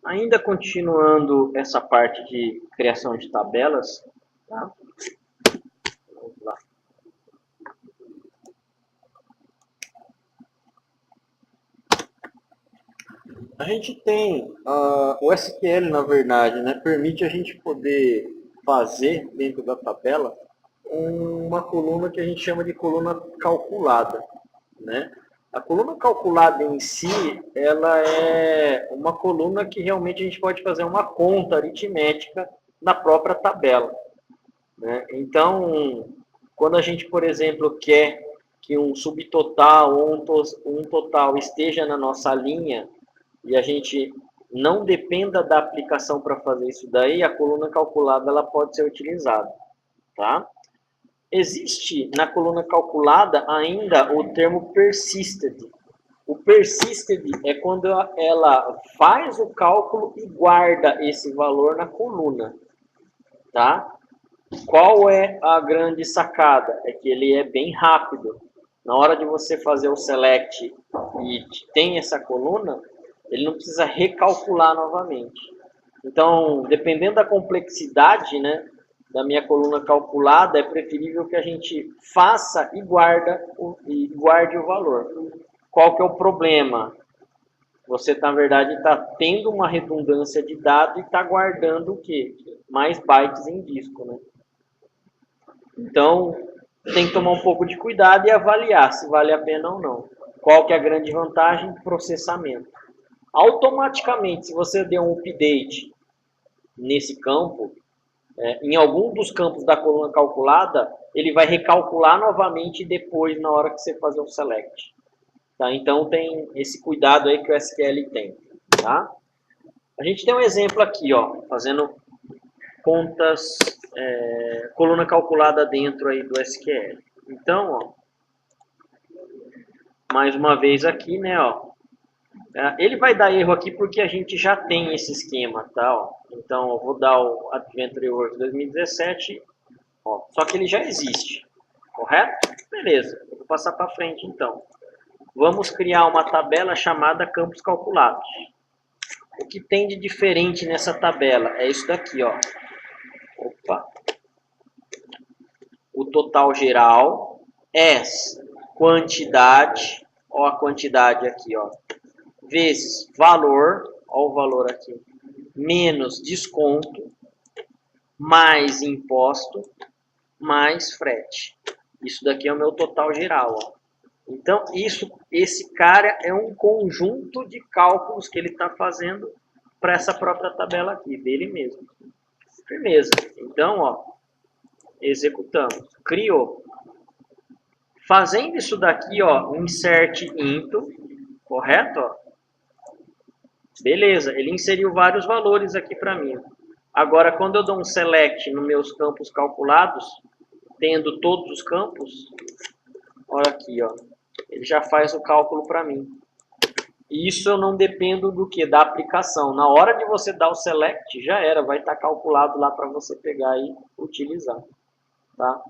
Ainda continuando essa parte de criação de tabelas, tá? Vamos lá. A gente tem o SQL, na verdade, né, permite a gente poder fazer dentro da tabela uma coluna que a gente chama de coluna calculada, né? A coluna calculada em si, ela é uma coluna que realmente a gente pode fazer uma conta aritmética na própria tabela, né? Então, quando a gente, por exemplo, quer que um subtotal ou um total esteja na nossa linha e a gente não dependa da aplicação para fazer isso daí, a coluna calculada ela pode ser utilizada, tá? Existe na coluna calculada ainda o termo persisted. O persisted é quando ela faz o cálculo e guarda esse valor na coluna, tá? Qual é a grande sacada? É que ele é bem rápido. Na hora de você fazer o select e tem essa coluna, ele não precisa recalcular novamente. Então, dependendo da complexidade, né, da minha coluna calculada, é preferível que a gente faça e guarde o valor. Qual que é o problema? Você, na verdade, está tendo uma redundância de dado e está guardando o quê? Mais bytes em disco, né? Então, tem que tomar um pouco de cuidado e avaliar se vale a pena ou não. Qual que é a grande vantagem? Processamento. Automaticamente, se você der um update nesse campo, em algum dos campos da coluna calculada, ele vai recalcular novamente depois na hora que você fazer o select. Tá? Então, tem esse cuidado aí que o SQL tem. Tá? A gente tem um exemplo aqui, ó, fazendo contas, coluna calculada dentro aí do SQL. Então, ó, mais uma vez aqui, né, ó, ele vai dar erro aqui porque a gente já tem esse esquema, tá? Ó. Então, eu vou dar o Adventure Works 2017, ó, só que ele já existe, correto? Beleza, eu vou passar para frente então. Vamos criar uma tabela chamada campos calculados. O que tem de diferente nessa tabela é isso daqui, ó. Opa. O total geral, quantidade, ó a quantidade aqui, ó, vezes valor, ó o valor aqui, menos desconto, mais imposto, mais frete. Isso daqui é o meu total geral, ó. Então, esse cara é um conjunto de cálculos que ele está fazendo para essa própria tabela aqui, dele mesmo. Firmeza. Então, ó, executamos. Criou. Fazendo isso daqui, ó, insert into, correto? Ó. Beleza, ele inseriu vários valores aqui para mim. Agora, quando eu dou um select nos meus campos calculados, tendo todos os campos, olha aqui, ó, ele já faz o cálculo para mim. E isso eu não dependo do que? Da aplicação. Na hora de você dar o select, já era, vai estar calculado lá para você pegar e utilizar. Tá?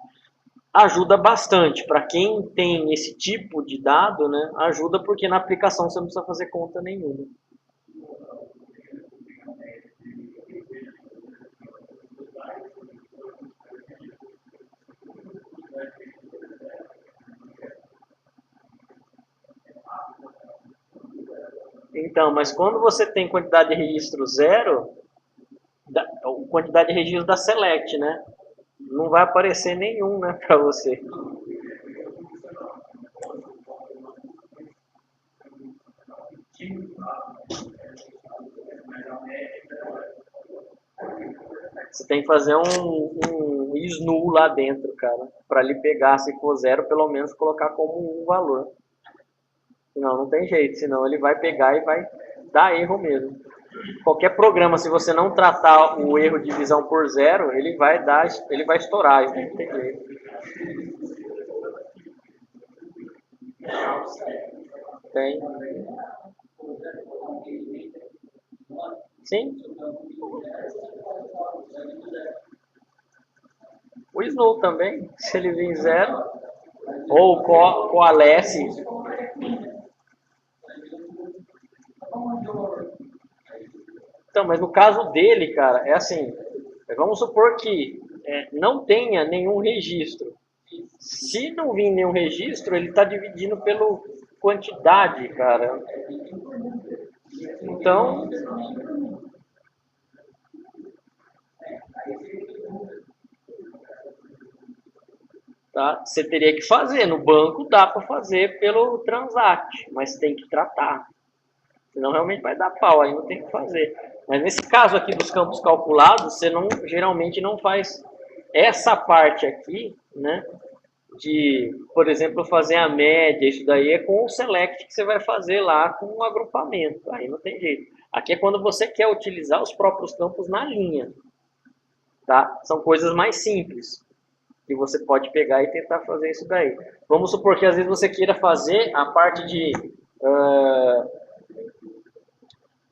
Ajuda bastante. Para quem tem esse tipo de dado, né, ajuda porque na aplicação você não precisa fazer conta nenhuma. Então, mas quando você tem quantidade de registro zero, a quantidade de registro da select, né? Não vai aparecer nenhum, né, para você. Você tem que fazer um snu lá dentro, cara, para ele pegar, se for zero, pelo menos colocar como um valor. Senão não tem jeito, senão ele vai pegar e vai dar erro mesmo. Qualquer programa, se você não tratar o erro de divisão por zero, ele vai estourar, não tem jeito. Tem. Sim. O snu também, se ele vir zero, ou coalesce. Então, mas no caso dele, cara, é assim, vamos supor que não tenha nenhum registro. Se não vir nenhum registro, ele está dividindo pela quantidade, cara. Então, tá? Você teria que fazer. No banco dá para fazer pelo Transact, mas tem que tratar. Senão realmente vai dar pau, aí não tem que fazer. Mas nesse caso aqui dos campos calculados, você não, geralmente não faz essa parte aqui, né? De, por exemplo, fazer a média, isso daí é com o select que você vai fazer lá com o agrupamento, aí não tem jeito. Aqui é quando você quer utilizar os próprios campos na linha, tá? São coisas mais simples que você pode pegar e tentar fazer isso daí. Vamos supor que às vezes você queira fazer a parte de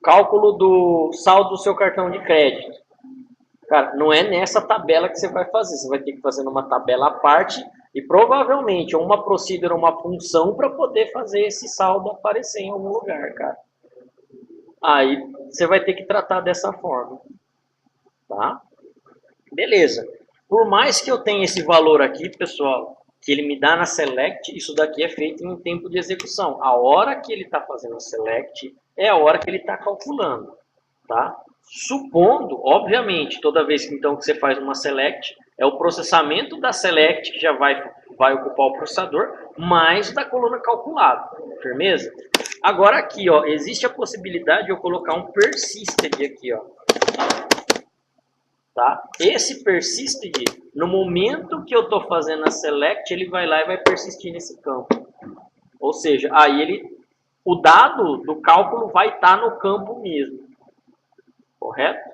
cálculo do saldo do seu cartão de crédito. Cara, não é nessa tabela que você vai fazer. Você vai ter que fazer numa tabela à parte e provavelmente uma procedure, uma função para poder fazer esse saldo aparecer em algum lugar, cara. Aí você vai ter que tratar dessa forma. Tá? Beleza. Por mais que eu tenha esse valor aqui, pessoal, que ele me dá na select, isso daqui é feito em um tempo de execução. A hora que ele está fazendo a select é a hora que ele está calculando. Tá? Supondo, obviamente, toda vez que, então, que você faz uma select, é o processamento da select que já vai ocupar o processador, mais da coluna calculada. Firmeza? Agora aqui, ó, existe a possibilidade de eu colocar um persisted aqui, ó. Tá? Esse persisted, no momento que eu estou fazendo a select, ele vai lá e vai persistir nesse campo. Ou seja, aí o dado do cálculo vai estar no campo mesmo. Correto?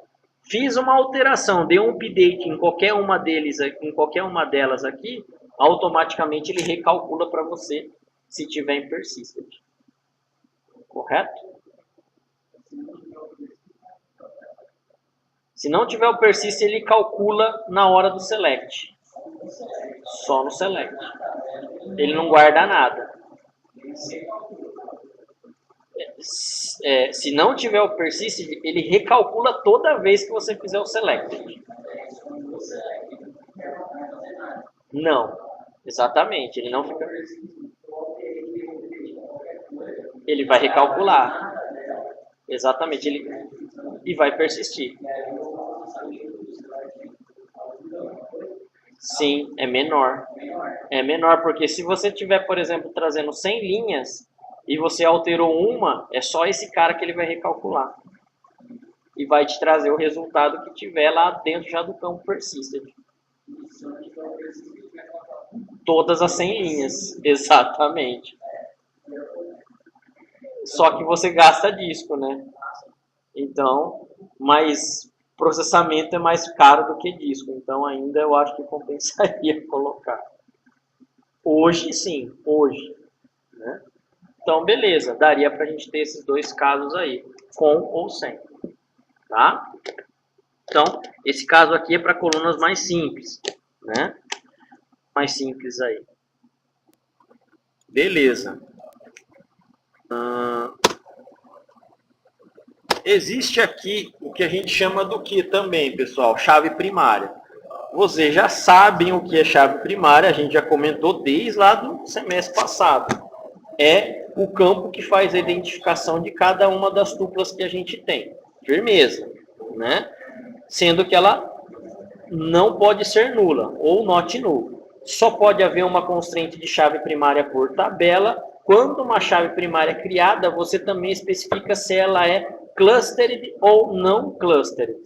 Fiz uma alteração, dei um update em qualquer uma delas aqui, automaticamente ele recalcula para você se tiver em persisted. Correto? Se não tiver o persist, ele calcula na hora do select. Só no select. Ele não guarda nada. Se não tiver o persist, ele recalcula toda vez que você fizer o select. Não. Exatamente. Ele não fica... Ele vai recalcular. Exatamente. E vai persistir. Sim, é menor. É menor, porque se você tiver, por exemplo, trazendo 100 linhas e você alterou uma, é só esse cara que ele vai recalcular. E vai te trazer o resultado que tiver lá dentro já do campo persisted. Todas as 100 linhas, exatamente. Só que você gasta disco, né? Então, mas processamento é mais caro do que disco. Então, ainda eu acho que compensaria colocar. Hoje, sim. Hoje. Né? Então, beleza. Daria para a gente ter esses dois casos aí. Com ou sem. Tá? Então, esse caso aqui é para colunas mais simples. Né? Mais simples aí. Beleza. Existe aqui o que a gente chama do que também, pessoal? Chave primária. Vocês já sabem o que é chave primária, a gente já comentou desde lá do semestre passado. É o campo que faz a identificação de cada uma das tuplas que a gente tem. Firmeza, né? Sendo que ela não pode ser nula, ou not null. Só pode haver uma constraint de chave primária por tabela. Quando uma chave primária é criada, você também especifica se ela é clustered ou não clustered.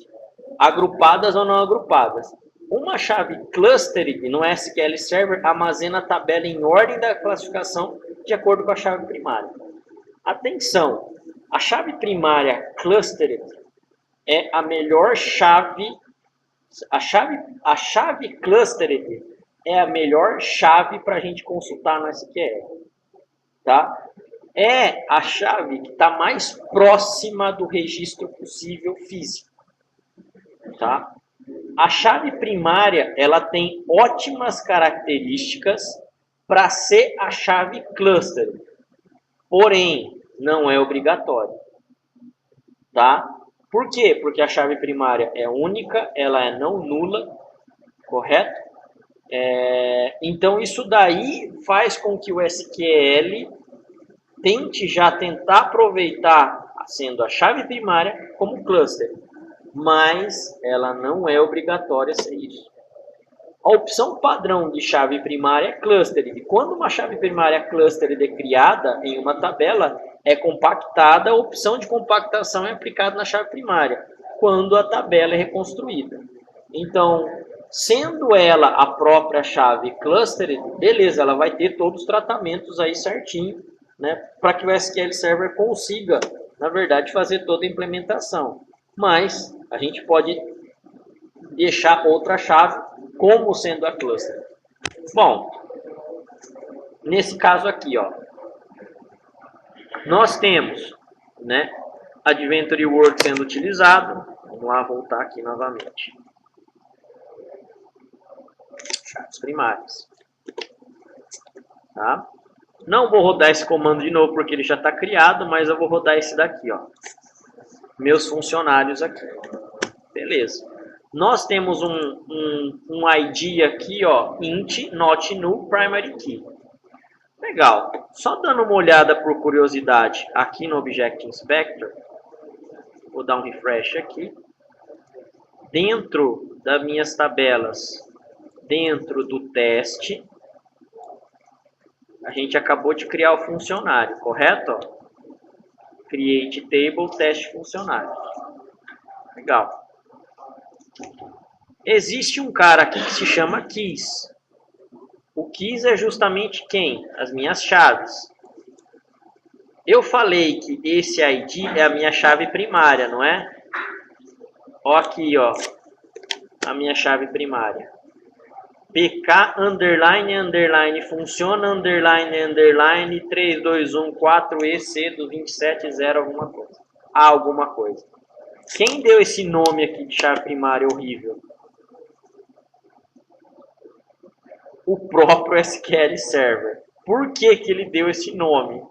Agrupadas ou não agrupadas. Uma chave clustered no SQL Server armazena a tabela em ordem da classificação de acordo com a chave primária. Atenção, a chave primária clustered é a melhor chave. A chave clustered é a melhor chave para a gente consultar no SQL. Tá? É a chave que está mais próxima do registro possível físico. Tá? A chave primária ela tem ótimas características para ser a chave cluster. Porém, não é obrigatório. Tá? Por quê? Porque a chave primária é única, ela é não nula, correto? Então isso daí faz com que o SQL tente já tentar aproveitar, sendo a chave primária, como cluster, mas ela não é obrigatória ser isso. A opção padrão de chave primária é clustered. Quando uma chave primária clustered é criada em uma tabela, é compactada, a opção de compactação é aplicada na chave primária, quando a tabela é reconstruída. Então, sendo ela a própria chave clustered, beleza, ela vai ter todos os tratamentos aí certinho, né, para que o SQL Server consiga, na verdade, fazer toda a implementação. Mas a gente pode deixar outra chave como sendo a cluster. Bom, nesse caso aqui, ó, nós temos, né, Adventure Work sendo utilizado. Vamos lá voltar aqui novamente. Chaves primárias. Tá? Não vou rodar esse comando de novo porque ele já está criado, mas eu vou rodar esse daqui, ó. Meus funcionários aqui. Beleza. Nós temos um ID aqui, ó, int not new primary key. Legal. Só dando uma olhada por curiosidade aqui no Object Inspector, vou dar um refresh aqui. Dentro das minhas tabelas, dentro do teste, a gente acabou de criar o funcionário, correto? Create table, teste funcionário. Legal. Existe um cara aqui que se chama keys. O keys é justamente quem? As minhas chaves. Eu falei que esse ID é a minha chave primária, não é? Ó aqui, ó, a minha chave primária. PK underline underline funciona underline underline 321 4EC do 270 alguma coisa. Alguma coisa. Quem deu esse nome aqui de chave primária horrível? O próprio SQL Server. Por que que ele deu esse nome?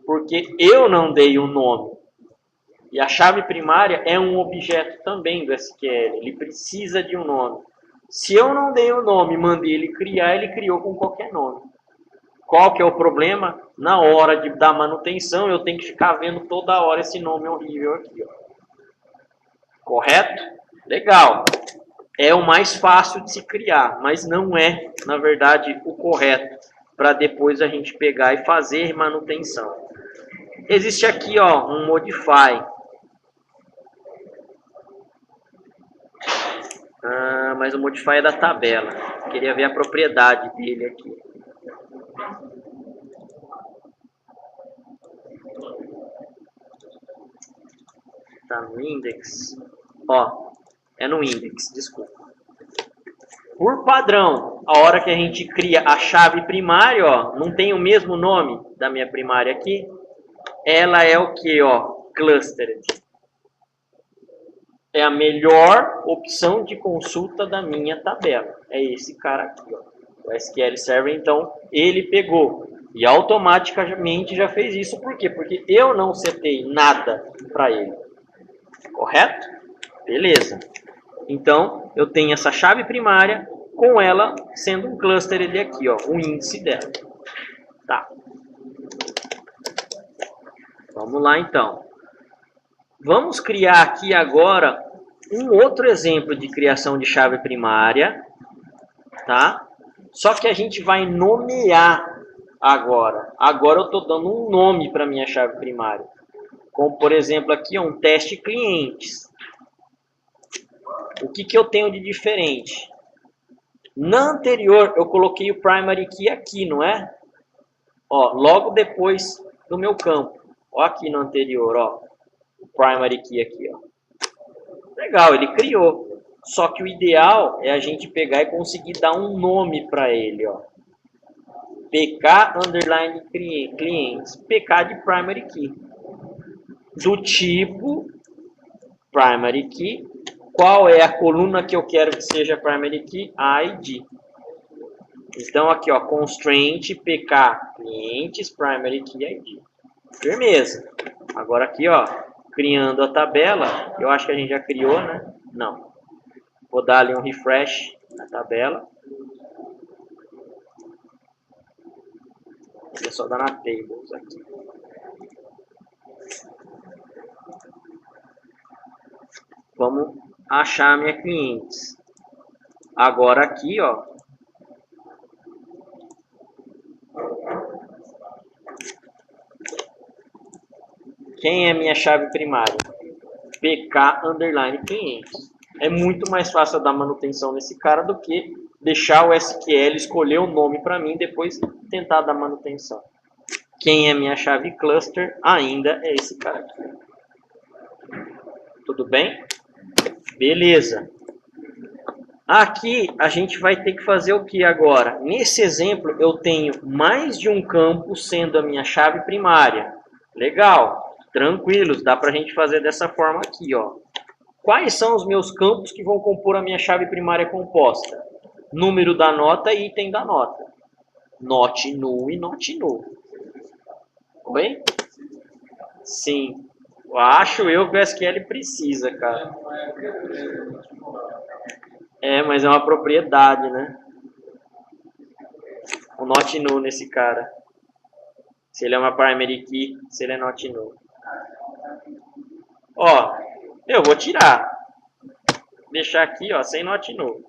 Porque eu não dei o nome. E a chave primária é um objeto também do SQL. Ele precisa de um nome. Se eu não dei o nome e mandei ele criar, ele criou com qualquer nome. Qual que é o problema? Na hora de dar manutenção, eu tenho que ficar vendo toda hora esse nome horrível aqui. Ó. Correto? Legal. É o mais fácil de se criar, mas não é, na verdade, o correto para depois a gente pegar e fazer manutenção. Existe aqui, ó, um modify. Mas o modify é da tabela. Queria ver a propriedade dele aqui. Tá no index. Ó, é no index, desculpa. Por padrão, a hora que a gente cria a chave primária, ó, não tem o mesmo nome da minha primária aqui. Ela é o que, ó? Clustered. É a melhor opção de consulta da minha tabela. É esse cara aqui, ó. O SQL Server, então, ele pegou e automaticamente já fez isso. Por quê? Porque eu não setei nada para ele. Correto? Beleza. Então, eu tenho essa chave primária com ela sendo um cluster ele aqui, ó, o índice dela. Tá. Vamos lá, então. Vamos criar aqui agora um outro exemplo de criação de chave primária, tá? Só que a gente vai nomear agora. Agora eu estou dando um nome para minha chave primária. Como, por exemplo, aqui um teste clientes. O que que eu tenho de diferente? Na anterior, eu coloquei o primary key aqui, não é? Ó, logo depois do meu campo. Ó, aqui no anterior, ó. O primary key aqui, ó. Legal, ele criou. Só que o ideal é a gente pegar e conseguir dar um nome para ele, ó. PK underline clientes. PK de primary key. Do tipo primary key. Qual é a coluna que eu quero que seja primary key? ID. Então aqui, ó, constraint PK clientes primary key ID. Firmeza. Agora aqui, ó, criando a tabela. Eu acho que a gente já criou, né? Não. Vou dar ali um refresh na tabela. Vou só dar na tables aqui. Vamos achar a minha clientes. Agora aqui, ó. Quem é minha chave primária? PK_clientes. É muito mais fácil dar manutenção nesse cara do que deixar o SQL escolher o nome para mim e depois tentar dar manutenção. Quem é minha chave cluster ainda é esse cara aqui. Tudo bem? Beleza. Aqui a gente vai ter que fazer o que agora? Nesse exemplo eu tenho mais de um campo sendo a minha chave primária. Legal, tranquilos, dá para a gente fazer dessa forma aqui, ó. Quais são os meus campos que vão compor a minha chave primária composta? Número da nota e item da nota. Not null e not null. Oi? Sim. Acho eu que o SQL precisa, cara. É, mas é uma propriedade, né? O not null nesse cara. Se ele é uma primary key, se ele é not null. Ó, eu vou tirar. Deixar aqui, ó, sem not null.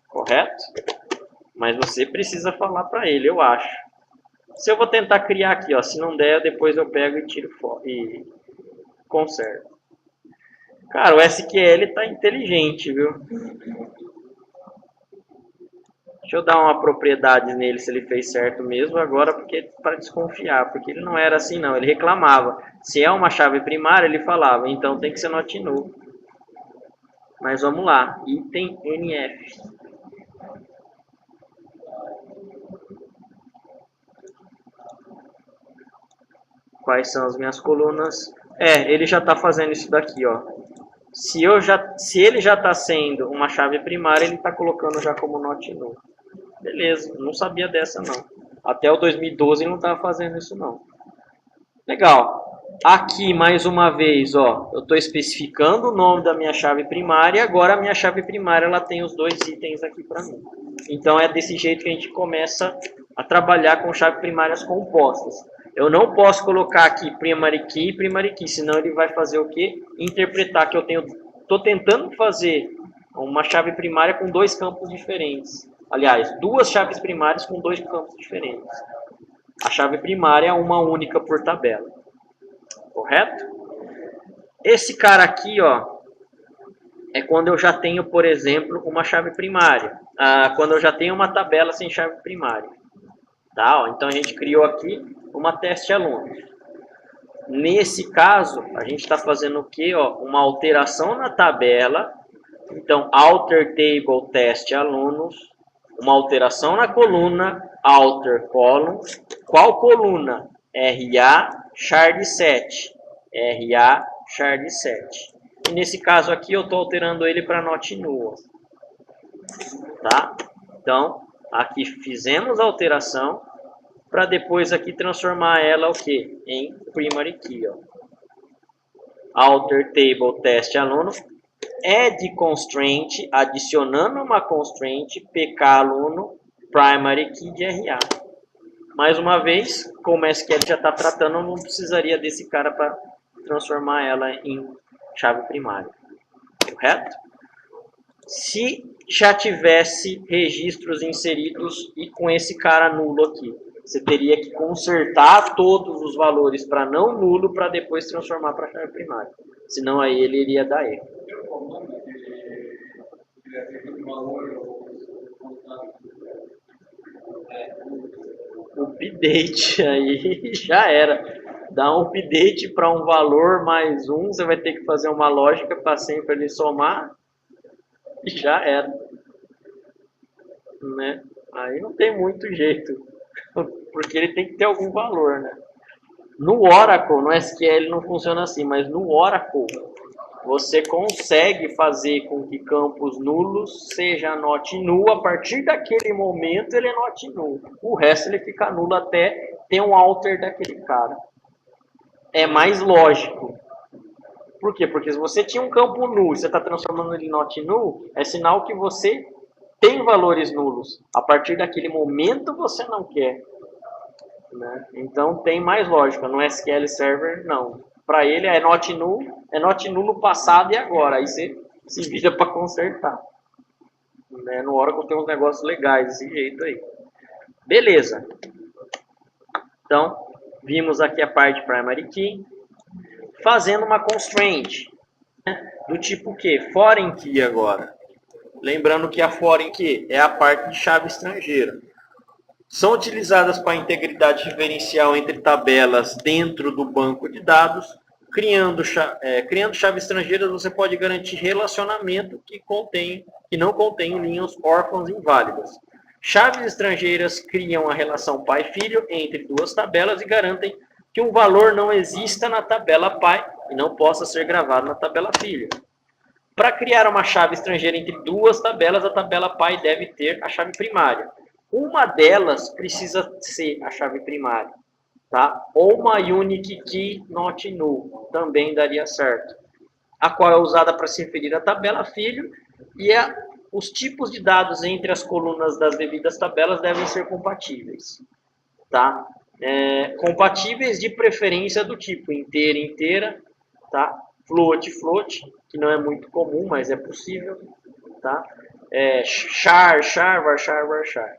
Correto? Mas você precisa falar para ele, eu acho. Se eu vou tentar criar aqui, ó, se não der, depois eu pego e tiro fora e conserto. Cara, o SQL tá inteligente, viu? Deixa eu dar uma propriedade nele se ele fez certo mesmo agora, porque para desconfiar, porque ele não era assim não, ele reclamava. Se é uma chave primária, ele falava, então tem que ser not null. Mas vamos lá, item NF. Quais são as minhas colunas? Ele já está fazendo isso daqui, ó. Se ele já está sendo uma chave primária, ele está colocando já como not null. Beleza, não sabia dessa não. Até o 2012 ele não estava fazendo isso não. Legal. Aqui, mais uma vez, ó, eu estou especificando o nome da minha chave primária e agora a minha chave primária ela tem os dois itens aqui para mim. Então é desse jeito que a gente começa a trabalhar com chaves primárias compostas. Eu não posso colocar aqui primary key e primary key, senão ele vai fazer o quê? Interpretar que eu estou tentando fazer uma chave primária com dois campos diferentes. Aliás, duas chaves primárias com dois campos diferentes. A chave primária é uma única por tabela. Correto? Esse cara aqui, ó, é quando eu já tenho, por exemplo, uma chave primária. Quando eu já tenho uma tabela sem chave primária. Tá? Ó, então a gente criou aqui uma teste aluno. Nesse caso, a gente está fazendo o quê? Ó, uma alteração na tabela. Então, alter table teste alunos. Uma alteração na coluna, alter column. Qual coluna? RA shard 7. RA shard 7. E nesse caso aqui eu estou alterando ele para not null. Tá? Então, aqui fizemos a alteração para depois aqui transformar ela o quê? Em primary key. Ó. Alter table teste aluno. Add constraint, adicionando uma constraint, PK aluno, primary key de RA. Mais uma vez, como o SQL já está tratando, eu não precisaria desse cara para transformar ela em chave primária. Correto? Se já tivesse registros inseridos e com esse cara nulo aqui, você teria que consertar todos os valores para não nulo para depois transformar para chave primária. Senão aí ele iria dar erro. Update aí já era. Dá um update para um valor mais um, você vai ter que fazer uma lógica para sempre ele somar. E já era. Né? Aí não tem muito jeito. Porque ele tem que ter algum valor, né? No Oracle, no SQL não funciona assim, mas no Oracle você consegue fazer com que campos nulos seja not null. A partir daquele momento ele é not null. O resto ele fica nulo até ter um alter daquele cara. É mais lógico. Por quê? Porque se você tinha um campo nulo e você está transformando ele em not null, é sinal que você tem valores nulos. A partir daquele momento você não quer. Né? Então tem mais lógica. No SQL Server, não. Para ele é not null no passado e agora. Aí você se vira para consertar. Né? No Oracle tem uns negócios legais desse jeito aí. Beleza. Então, vimos aqui a parte primary key. Fazendo uma constraint. Né? Do tipo que? Foreign key agora. Lembrando que a foreign key é a parte de chave estrangeira. São utilizadas para a integridade referencial entre tabelas dentro do banco de dados. Criando chaves estrangeiras, você pode garantir relacionamento que não contém linhas órfãs inválidas. Chaves estrangeiras criam a relação pai-filho entre duas tabelas e garantem que um valor não exista na tabela pai e não possa ser gravado na tabela filho. Para criar uma chave estrangeira entre duas tabelas, a tabela pai deve ter a chave primária. Uma delas precisa ser a chave primária. Tá? Ou uma unique key not null, também daria certo. A qual é usada para se referir à tabela filho e os tipos de dados entre as colunas das devidas tabelas devem ser compatíveis. Tá? Compatíveis de preferência do tipo inteira, inteira, tá? Float, float, que não é muito comum, mas é possível. Tá? Char, char, varchar, varchar.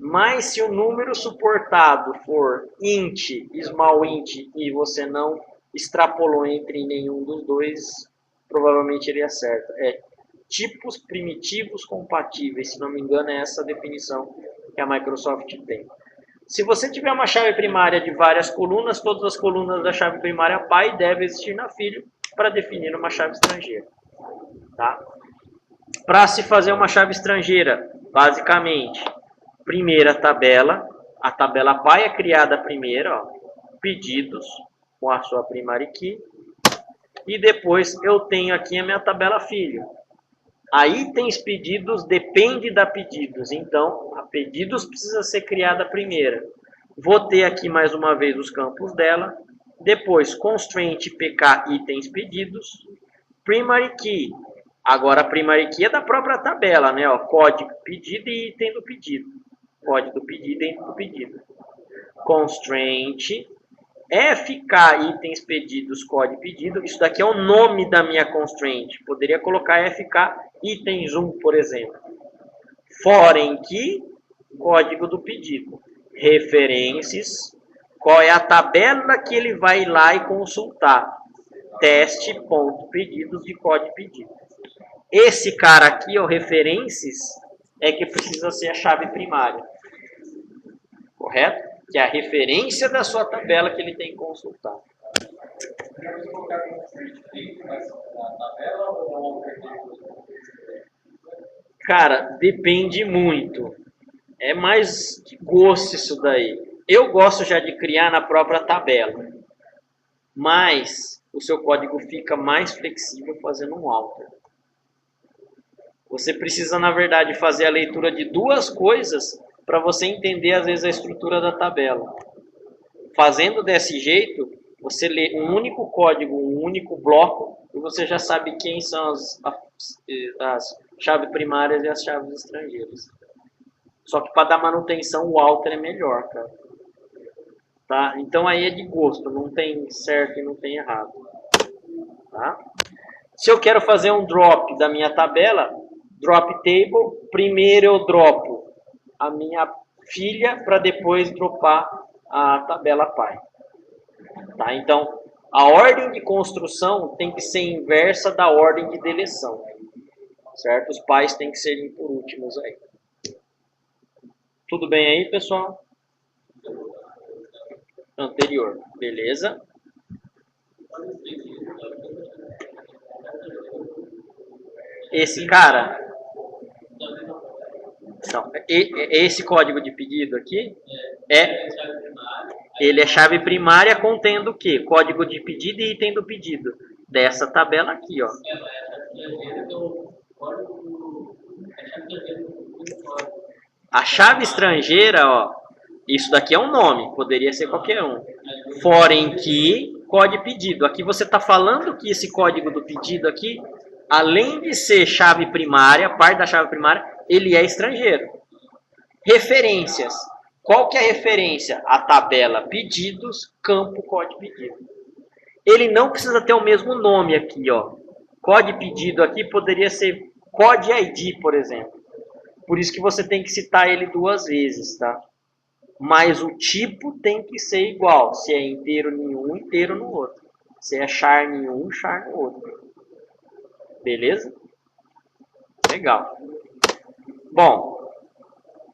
Mas se o número suportado for int, small int, e você não extrapolou entre nenhum dos dois, provavelmente ele acerta. Tipos primitivos compatíveis, se não me engano, é essa a definição que a Microsoft tem. Se você tiver uma chave primária de várias colunas, todas as colunas da chave primária pai devem existir na filho para definir uma chave estrangeira. Tá? Para se fazer uma chave estrangeira, basicamente, primeira tabela, a tabela pai é criada primeiro, ó, pedidos com a sua primary key, e depois eu tenho aqui a minha tabela filho. A itens pedidos depende da pedidos, então a pedidos precisa ser criada primeiro. Vou ter aqui mais uma vez os campos dela, depois constraint pk itens pedidos, primary key. Agora a primary key é da própria tabela, né? Ó, código pedido e item do pedido. Código do pedido e item do pedido. Constraint FK itens pedidos, código pedido. Isso daqui é o nome da minha constraint. Poderia colocar FK itens 1, por exemplo. Foreign key, código do pedido. Referências, qual é a tabela que ele vai lá e consultar. Teste.pedidos de código pedido. Esse cara aqui, ó, referências, é que precisa ser a chave primária. Correto? Que é a referência da sua tabela que ele tem que consultar. Cara, depende muito. É mais de gosto isso daí. Eu gosto já de criar na própria tabela. Mas o seu código fica mais flexível fazendo um alter. Você precisa, na verdade, fazer a leitura de duas coisas para você entender, às vezes, a estrutura da tabela. Fazendo desse jeito, você lê um único código, um único bloco, e você já sabe quem são as chaves primárias e as chaves estrangeiras. Só que para dar manutenção, o alter é melhor, cara. Tá? Então aí é de gosto, não tem certo e não tem errado. Tá? Se eu quero fazer um drop da minha tabela, drop table, primeiro eu dropo a minha filha para depois dropar a tabela pai. Tá? Então, a ordem de construção tem que ser inversa da ordem de deleção. Certo? Os pais têm que serem por últimos aí. Tudo bem aí, pessoal? Anterior, beleza? Esse cara, então, esse código de pedido aqui, ele é chave primária contendo o quê? Código de pedido e item do pedido. Dessa tabela aqui, ó. A chave estrangeira, ó, isso daqui é um nome, poderia ser qualquer um. Foreign key, código pedido. Aqui você está falando que esse código do pedido aqui, além de ser chave primária, parte da chave primária, ele é estrangeiro. Referências. Qual que é a referência? A tabela pedidos, campo código pedido. Ele não precisa ter o mesmo nome aqui, ó. Código pedido aqui poderia ser code ID, por exemplo. Por isso que você tem que citar ele 2 vezes, tá? Mas o tipo tem que ser igual. Se é inteiro em um, inteiro no outro. Se é char em um, char no outro. Beleza? Legal. Bom,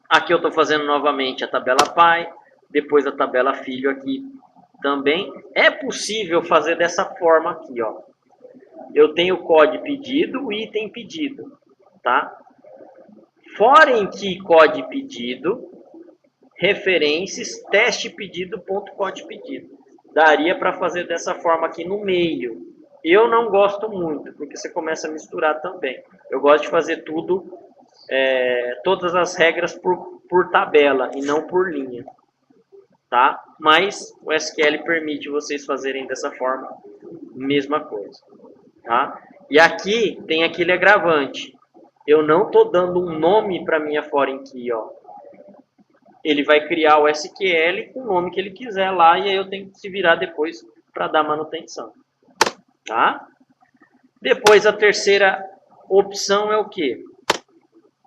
aqui eu estou fazendo novamente a tabela pai, depois a tabela filho aqui também. É possível fazer dessa forma aqui, ó. Eu tenho o código pedido, o item pedido, tá? Fora que código pedido, referências, teste pedido, ponto código pedido. Daria para fazer dessa forma aqui no meio. Eu não gosto muito, porque você começa a misturar também. Eu gosto de fazer tudo, todas as regras por tabela e não por linha. Tá? Mas o SQL permite vocês fazerem dessa forma, mesma coisa. Tá? E aqui tem aquele agravante. Eu não estou dando um nome para minha foreign key, ó. Ele vai criar o SQL com o nome que ele quiser lá e aí eu tenho que se virar depois para dar manutenção. Tá? Depois a terceira opção é o quê?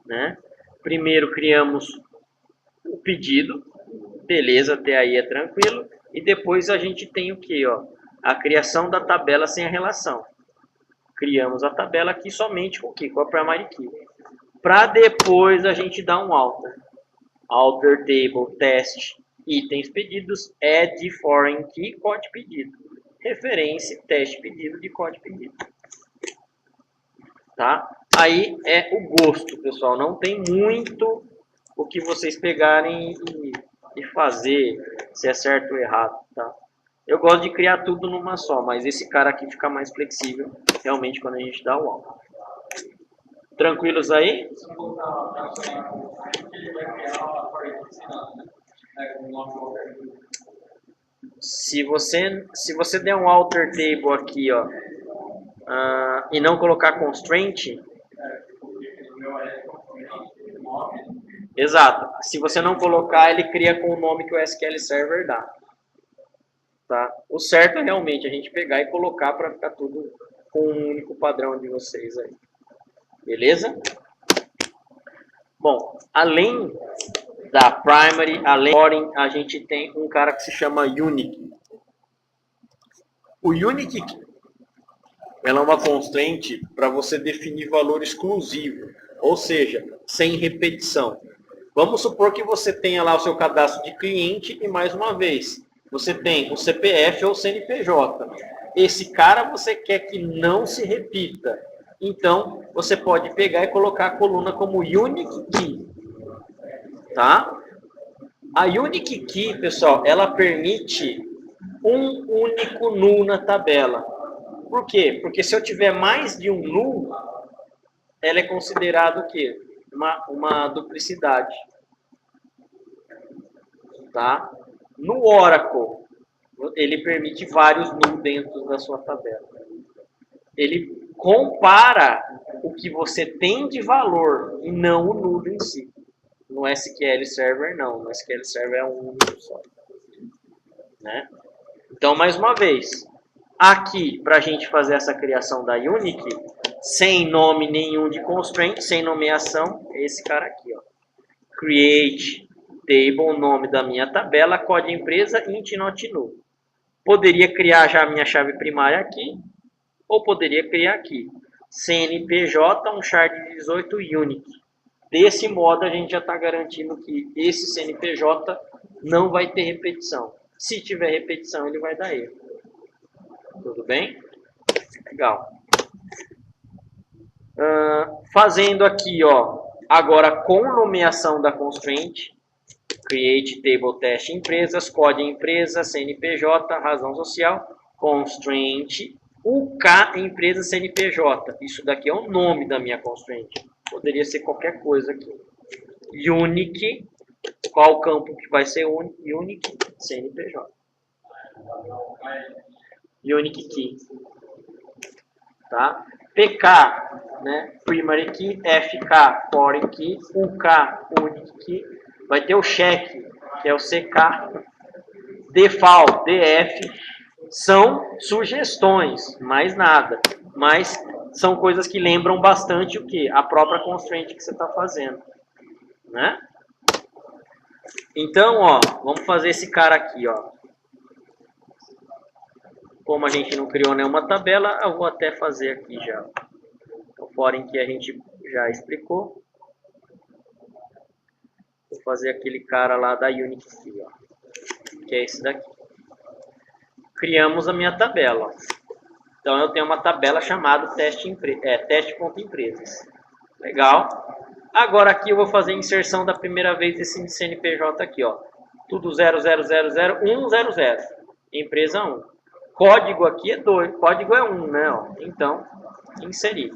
Né? Primeiro criamos o pedido, beleza, até aí é tranquilo. E depois a gente tem o quê? Ó? A criação da tabela sem a relação. Criamos a tabela aqui somente com o quê? Com a primary key. Para depois a gente dar um alter. Alter table, test, itens pedidos, add foreign key, código pedido. Referência, teste pedido de código pedido. Tá? Aí é o gosto, pessoal. Não tem muito o que vocês pegarem e fazer, se é certo ou errado. Tá? Eu gosto de criar tudo numa só, mas esse cara aqui fica mais flexível realmente quando a gente dá o alto. Tranquilos aí? Se você der um alter table aqui, ó, e não colocar constraint, exato. Se você não colocar, ele cria com o nome que o SQL Server dá. Tá? O certo é realmente a gente pegar e colocar para ficar tudo com um único padrão de vocês aí. Beleza? Bom, além da primary, além da foreign, a gente tem um cara que se chama unique. O unique, ela é uma constraint para você definir valor exclusivo, ou seja, sem repetição. Vamos supor que você tenha lá o seu cadastro de cliente e mais uma vez, você tem o CPF ou o CNPJ. Esse cara você quer que não se repita. Então, você pode pegar e colocar a coluna como Unique Key. Tá? A Unique Key, pessoal, ela permite um único null na tabela. Por quê? Porque se eu tiver mais de um null, ela é considerada o quê? Uma duplicidade. Tá? No Oracle, ele permite vários null dentro da sua tabela. Ele compara o que você tem de valor e não o null em si. No SQL Server, não. No SQL Server é um único só. Né? Então, mais uma vez, aqui, para a gente fazer essa criação da Unique, sem nome nenhum de constraint, sem nomeação, é esse cara aqui. Ó. Create table, nome da minha tabela, código empresa, int not null. Poderia criar já a minha chave primária aqui, ou poderia criar aqui. CNPJ, um char de 18 unique. Desse modo, a gente já está garantindo que esse CNPJ não vai ter repetição. Se tiver repetição, ele vai dar erro. Tudo bem? Legal. Fazendo aqui, ó, agora com nomeação da constraint, create table test empresas, código empresa, CNPJ, razão social, constraint, UK empresa CNPJ. Isso daqui é o nome da minha constraint. Poderia ser qualquer coisa aqui. Unique, qual campo que vai ser unique? CNPJ. unique key. Tá? PK, né, primary key, FK, foreign key, UK, unique key. Vai ter o check, que é o CK, default, DF, são sugestões, mais nada. Mas são coisas que lembram bastante o que? A própria constraint que você está fazendo. Né? Então, ó, vamos fazer esse cara aqui, ó. Como a gente não criou nenhuma tabela, eu vou até fazer aqui já. O foreign que a gente já explicou. Vou fazer aquele cara lá da unique key, ó, que é esse daqui. Criamos a minha tabela. Ó. Então eu tenho uma tabela chamada teste.empresas. Legal. Agora aqui eu vou fazer a inserção da primeira vez desse CNPJ aqui, ó. Tudo 0000100. Empresa 1. Código aqui é 2, código é 1, né? Ó. Então, inserir.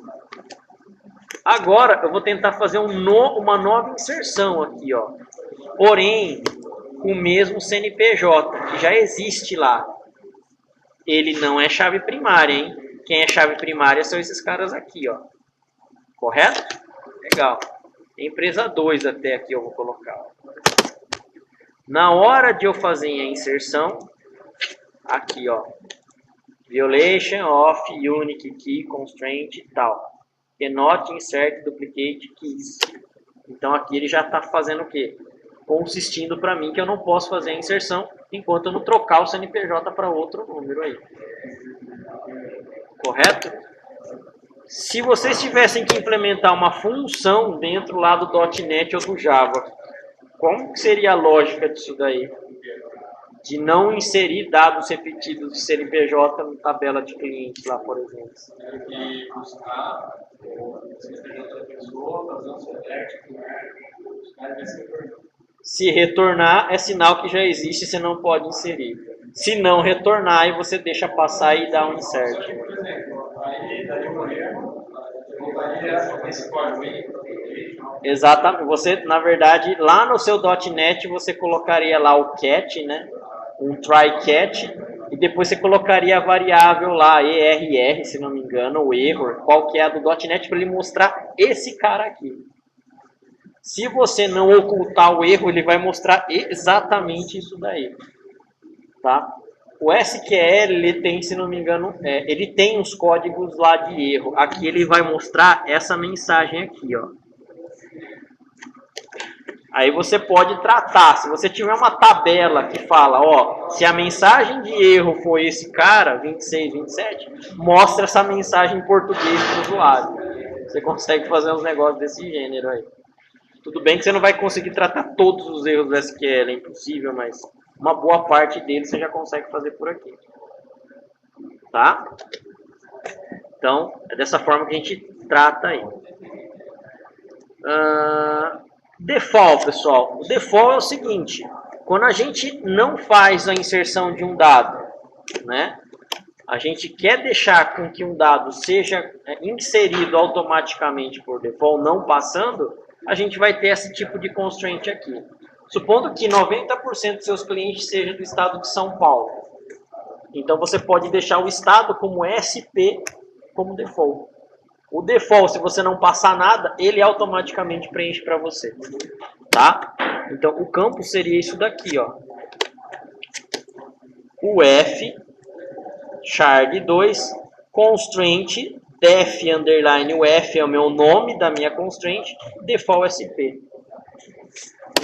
Agora eu vou tentar fazer uma nova inserção aqui, ó. Porém, com o mesmo CNPJ, que já existe lá. Ele não é chave primária, hein? Quem é chave primária são esses caras aqui, ó. Correto? Legal. Empresa 2 até aqui eu vou colocar. Ó. Na hora de eu fazer a inserção, aqui, ó. Violation of unique key constraint e tal. Cannot insert duplicate keys. Então aqui ele já está fazendo o quê? Consistindo para mim que eu não posso fazer a inserção enquanto eu não trocar o CNPJ para outro número aí. Correto? Se vocês tivessem que implementar uma função dentro lá do .NET ou do Java, como seria a lógica disso daí? De não inserir dados repetidos de CNPJ na tabela de clientes lá, por exemplo. E buscar o CNPJ da pessoa, fazer um select, buscar e vai se retornar. Se retornar, é sinal que já existe, você não pode inserir. Se não retornar, aí você deixa passar e dá um insert. Por exemplo, aí daria um erro, voltaria esse código aí. Exatamente. Você, na verdade, lá no seu .NET, você colocaria lá o cat, né? Um try catch, e depois você colocaria a variável lá, ERR, se não me engano, o error, qual que é a do .NET, para ele mostrar esse cara aqui. Se você não ocultar o erro, ele vai mostrar exatamente isso daí. Tá? O SQL, ele tem, se não me engano, ele tem os códigos lá de erro. Aqui ele vai mostrar essa mensagem aqui, ó. Aí você pode tratar, se você tiver uma tabela que fala, ó, se a mensagem de erro for esse cara, 26, 27, mostra essa mensagem em português para o usuário. Você consegue fazer uns negócios desse gênero aí. Tudo bem que você não vai conseguir tratar todos os erros do SQL, é impossível, mas uma boa parte deles você já consegue fazer por aqui. Tá? Então, é dessa forma que a gente trata aí. Default, pessoal. O default é o seguinte, quando a gente não faz a inserção de um dado, né, a gente quer deixar com que um dado seja inserido automaticamente por default, não passando, a gente vai ter esse tipo de constraint aqui. Supondo que 90% dos seus clientes seja do estado de São Paulo. Então você pode deixar o estado como SP como default. O default, se você não passar nada, ele automaticamente preenche para você. Tá? Então, o campo seria isso daqui, ó. O F, shard 2, constraint, def underline o F é o meu nome da minha constraint, default SP.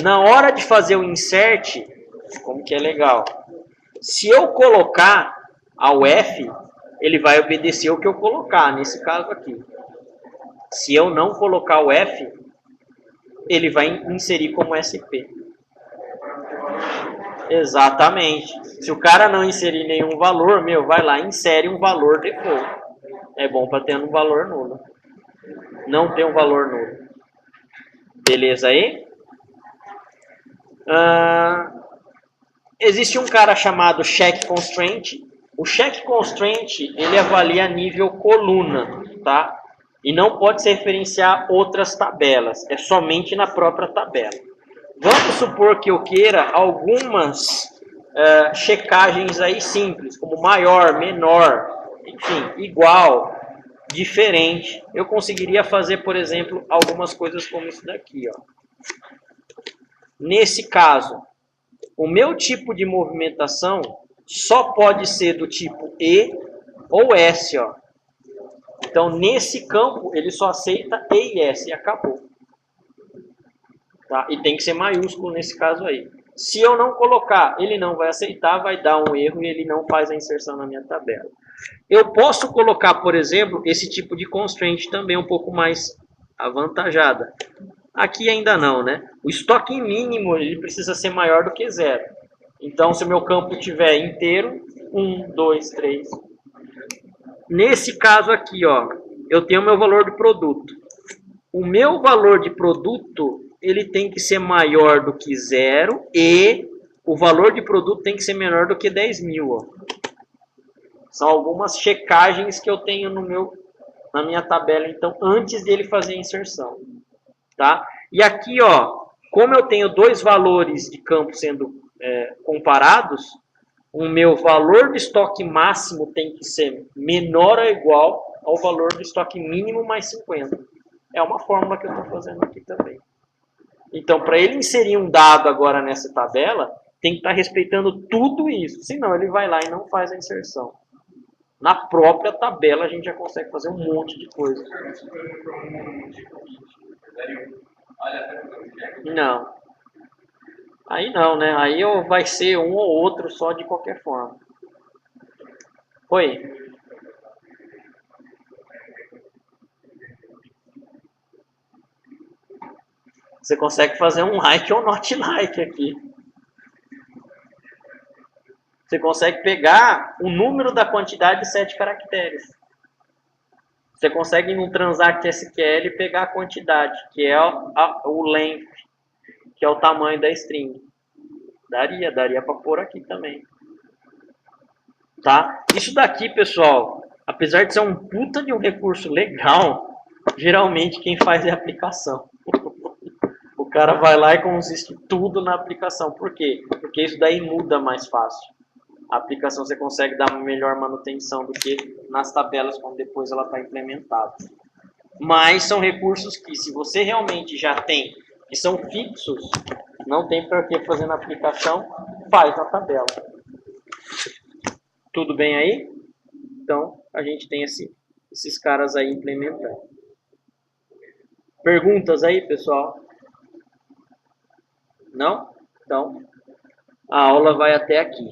Na hora de fazer o insert, como que é legal? Se eu colocar ao F, ele vai obedecer o que eu colocar, nesse caso aqui. Se eu não colocar o F, ele vai inserir como SP. Exatamente. Se o cara não inserir nenhum valor, meu, vai lá, insere um valor default. É bom para ter um valor nulo. Não ter um valor nulo. Beleza aí? Existe um cara chamado check constraint. O check constraint, ele avalia nível coluna, tá? E não pode se referenciar outras tabelas, é somente na própria tabela. Vamos supor que eu queira algumas checagens aí simples, como maior, menor, enfim, igual, diferente. Eu conseguiria fazer, por exemplo, algumas coisas como isso daqui, ó. Nesse caso, o meu tipo de movimentação só pode ser do tipo E ou S, ó. Então, nesse campo, ele só aceita E e S e acabou. Tá? E tem que ser maiúsculo nesse caso aí. Se eu não colocar, ele não vai aceitar, vai dar um erro e ele não faz a inserção na minha tabela. Eu posso colocar, por exemplo, esse tipo de constraint também um pouco mais avantajada. Aqui ainda não, né? O estoque mínimo ele precisa ser maior do que 0. Então, se o meu campo estiver inteiro, 1, 2, 3. Nesse caso aqui, ó, eu tenho o meu valor de produto. O meu valor de produto ele tem que ser maior do que 0 e o valor de produto tem que ser menor do que 10 mil. Ó. São algumas checagens que eu tenho na minha tabela, então, antes dele fazer a inserção. Tá? E aqui, ó, como eu tenho dois valores de campo sendo comparados, o meu valor de estoque máximo tem que ser menor ou igual ao valor do estoque mínimo mais 50. É uma fórmula que eu estou fazendo aqui também. Então, para ele inserir um dado agora nessa tabela, tem que estar respeitando tudo isso. Senão, ele vai lá e não faz a inserção. Na própria tabela, a gente já consegue fazer um monte de coisa. Não. Aí não, né? Aí vai ser um ou outro só de qualquer forma. Oi? Você consegue fazer um like ou not like aqui. Você consegue pegar o número da quantidade de 7 caracteres. Você consegue no transact SQL pegar a quantidade, que é o length, que é o tamanho da string. Daria para pôr aqui também. Tá? Isso daqui, pessoal, apesar de ser um puta de um recurso legal, geralmente quem faz é a aplicação. O cara vai lá e consiste tudo na aplicação. Por quê? Porque isso daí muda mais fácil. A aplicação você consegue dar uma melhor manutenção do que nas tabelas quando depois ela está implementada. Mas são recursos que, se você realmente já tem, que são fixos, não tem para que fazer na aplicação, faz na tabela. Tudo bem aí? Então, a gente tem esses caras aí implementando. Perguntas aí, pessoal? Não? Então, a aula vai até aqui.